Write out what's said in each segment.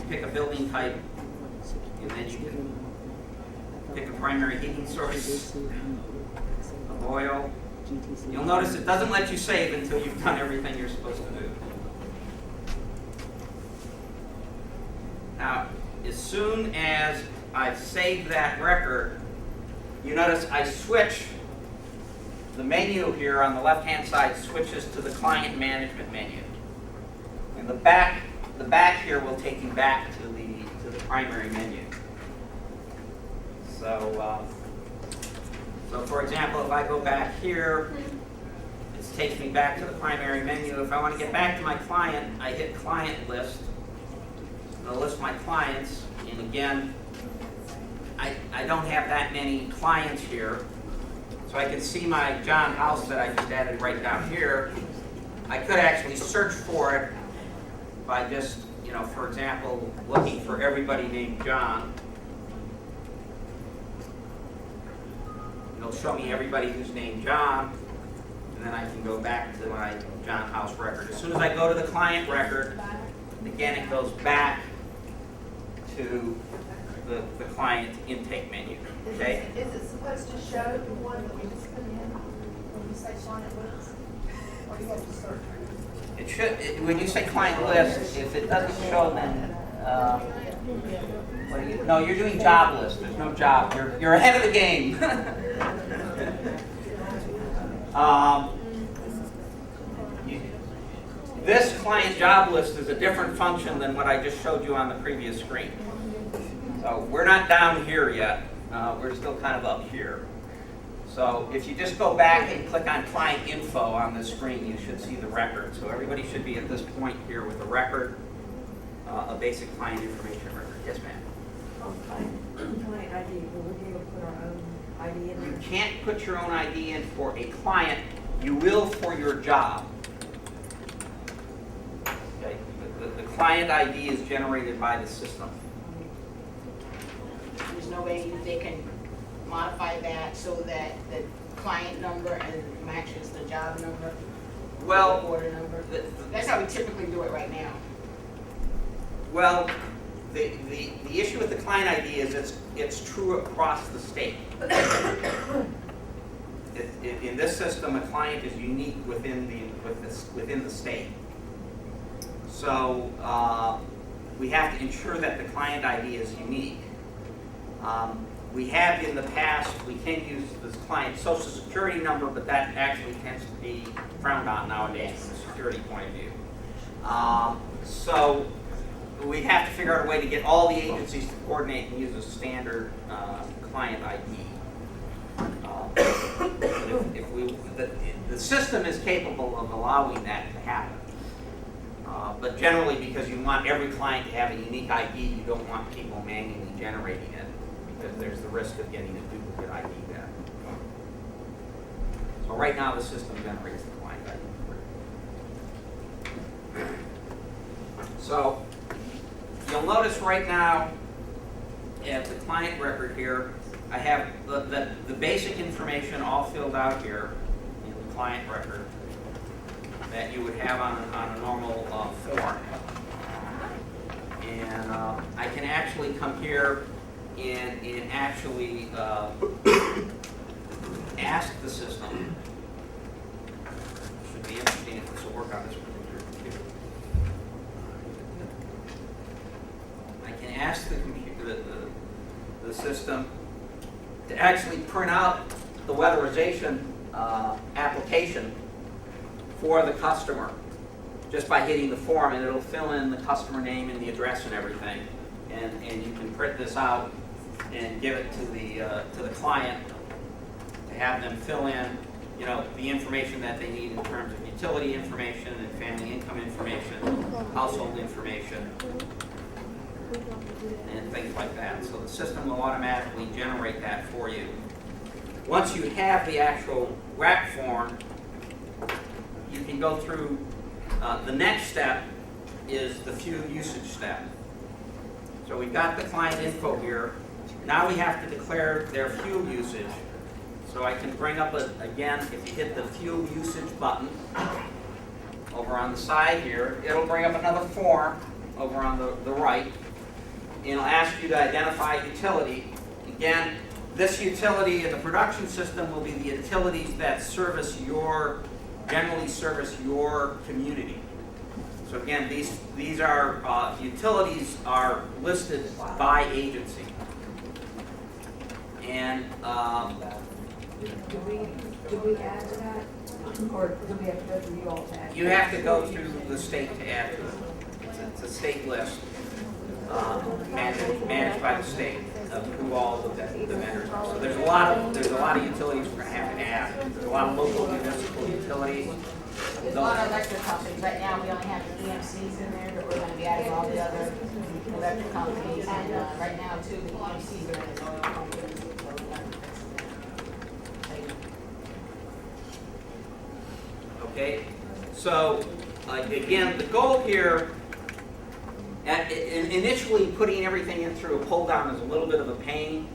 pick a building type, and then you can pick a primary heating source, of oil. You'll notice it doesn't let you save until you've done everything you're supposed to do. Now, as soon as I've saved that record, you notice I switch. The menu here on the left-hand side switches to the client management menu. And the back here will take you back to the primary menu. So, for example, if I go back here, it takes me back to the primary menu. If I want to get back to my client, I hit Client List. It'll list my clients, and again, I don't have that many clients here. So I can see my John House that I just added right down here. I could actually search for it by just, for example, looking for everybody named John. It'll show me everybody who's named John, and then I can go back to my John House record. As soon as I go to the client record, again, it goes back to the client intake menu. Okay? Is it supposed to show the one that we just put in when you say client list? Or do you have to search? It should. When you say client list, if it doesn't show, then what do you? No, you're doing job list. There's no job. You're ahead of the game. This client job list is a different function than what I just showed you on the previous screen. So we're not down here yet. We're still kind of up here. So if you just go back and click on client info on the screen, you should see the record. So everybody should be at this point here with a record, a basic client information record. Yes, ma'am? Client ID, will we be able to put our own ID in You there? can't put your own ID in for a client. You will for your job. Okay? The client ID is generated by the system. There's no way they can modify that so that the client number and matches the job number, Well, the order number. That's how we typically do it right now. Well, the issue with the client ID is it's true across the state. In this system, a client is unique within the state. So we have to ensure that the client ID is unique. We have in the past, we can use this client social security number, but that actually tends to be frowned on nowadays from a security point of view. So we have to figure out a way to get all the agencies to coordinate and use a standard client ID. The system is capable of allowing that to happen. But generally, because you want every client to have a unique ID, you don't want people manually generating it, because there's the risk of getting a duplicate ID back. So right now, the system generates the client ID. So you'll notice right now at the client record here, I have the basic information all filled out here in the client record that you would have on a normal form. And I can actually come here and actually ask the system. Should be interesting if this will work on this particular computer. I can ask the computer, the system, to actually print out the weatherization application for the customer just by hitting the form, and it'll fill in the customer name and the address and everything. And you can print this out and give it to the client to have them fill in, the information that they need in terms of utility information and family income information, household information, and things like that. So the system will automatically generate that for you. Once you have the actual WRAP form, you can go through, the next step is the fuel usage step. So we've got the client info here. Now we have to declare their fuel usage. So I can bring up, again, if you hit the fuel usage button over on the side here, it'll bring up another form over on the right. it'll ask you to identify utility. Again, this utility in the production system will be the utilities that generally service your community. So again, these are, utilities are listed by agency. And, Do we add to that? Or do we have to go through you all to add? you have to go through the state to add to it. It's a state list, managed by the state of who all the vendors are. So there's a lot of utilities we're gonna have to add. There's a lot of local municipal utilities. There's a lot of electric companies. Right now, we only have the EMCs in there, but we're gonna be adding all the other electric companies. And, right now too, the EMCs are in the oil companies. So we have to fix that. Okay, so again, the goal here, initially putting everything in through a pull down is a little bit of a pain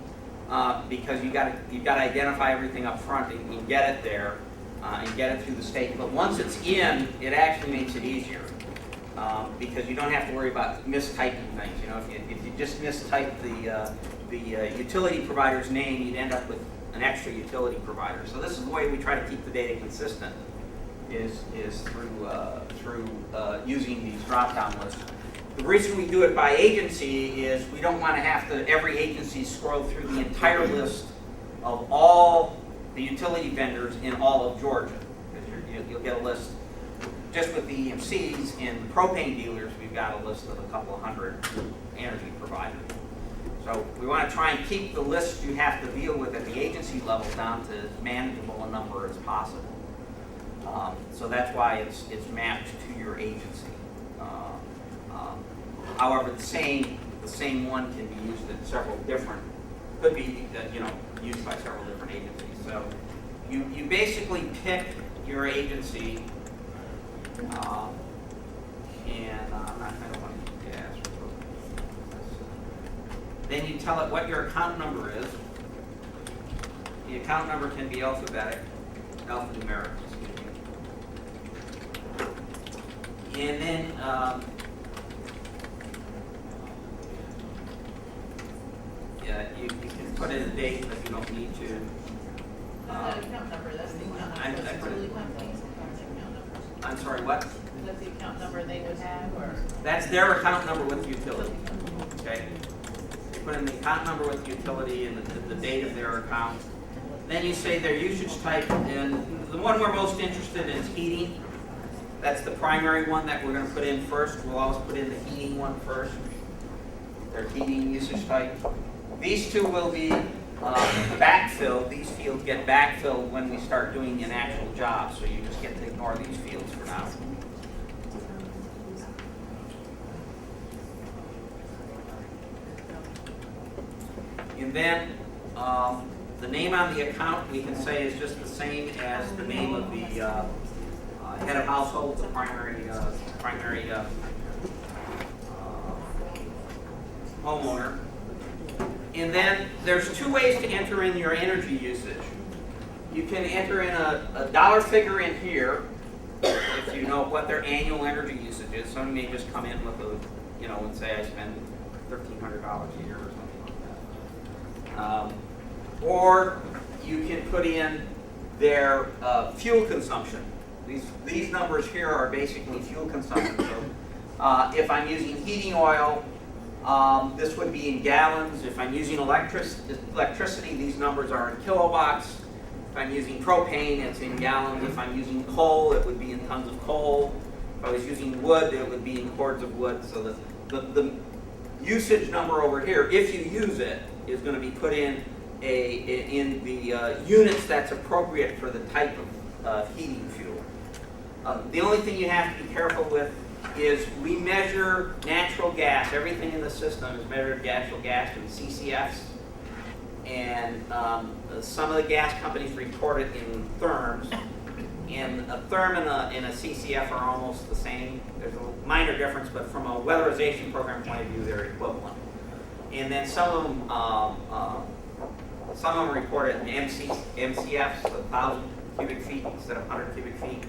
because you've got to identify everything up front and get it there and get it through the state. But once it's in, it actually makes it easier because you don't have to worry about mistyping things. You know, if you just mistype the utility provider's name, you'd end up with an extra utility provider. So this is the way we try to keep the data consistent. Is through using these drop-down lists. The reason we do it by agency is we don't want to have to every agency scroll through the entire list of all the utility vendors in all of Georgia. Because you'll get a list just with the EMCs and propane dealers. We've got a list of a couple of hundred energy providers. So we want to try and keep the list you have to deal with at the agency level down to as manageable a number as possible. So that's why it's mapped to your agency. However, the same one can be used at several different, could be used by several different agencies. So you basically pick your agency, and I don't want to ask. Then you tell it what your account number is. The account number can be alphanumeric. And then you can put in a date, but you don't need to. That's not account number, that's the account number. That's utility companies, that's the account number. I'm sorry, what? That's the account number they would have, or? That's their account number with utility. Okay? You put in the account number with utility and the date of their account. Then you say their usage type, and the one we're most interested in is heating. That's the primary one that we're going to put in first. We'll always put in the heating one first. Their heating usage type. These two will be backfilled. These fields get backfilled when we start doing an actual job. So you just get to ignore these fields for now. And then the name on the account we can say is just the same as the name of the head of household, the primary homeowner. And then there's two ways to enter in your energy usage. You can enter in a dollar figure in here if you know what their annual energy usage is. Somebody may just come in with and say I spend $1,300 a year or something like that. Or you can put in their fuel consumption. These numbers here are basically fuel consumption. So if I'm using heating oil, this would be in gallons. If I'm using electricity, these numbers are in kilowatts. If I'm using propane, it's in gallons. If I'm using coal, it would be in tons of coal. If I was using wood, it would be in cords of wood. So the usage number over here, if you use it, is going to be put in the units that's appropriate for the type of heating fuel. The only thing you have to be careful with is we measure natural gas. Everything in the system is measured natural gas in CCFs. And some of the gas companies report it in therms. And a therm and a CCF are almost the same. There's a minor difference, but from a weatherization program point of view, they're equivalent. And then some of them report it in MCFs, 1,000 cubic feet instead of 100 cubic feet.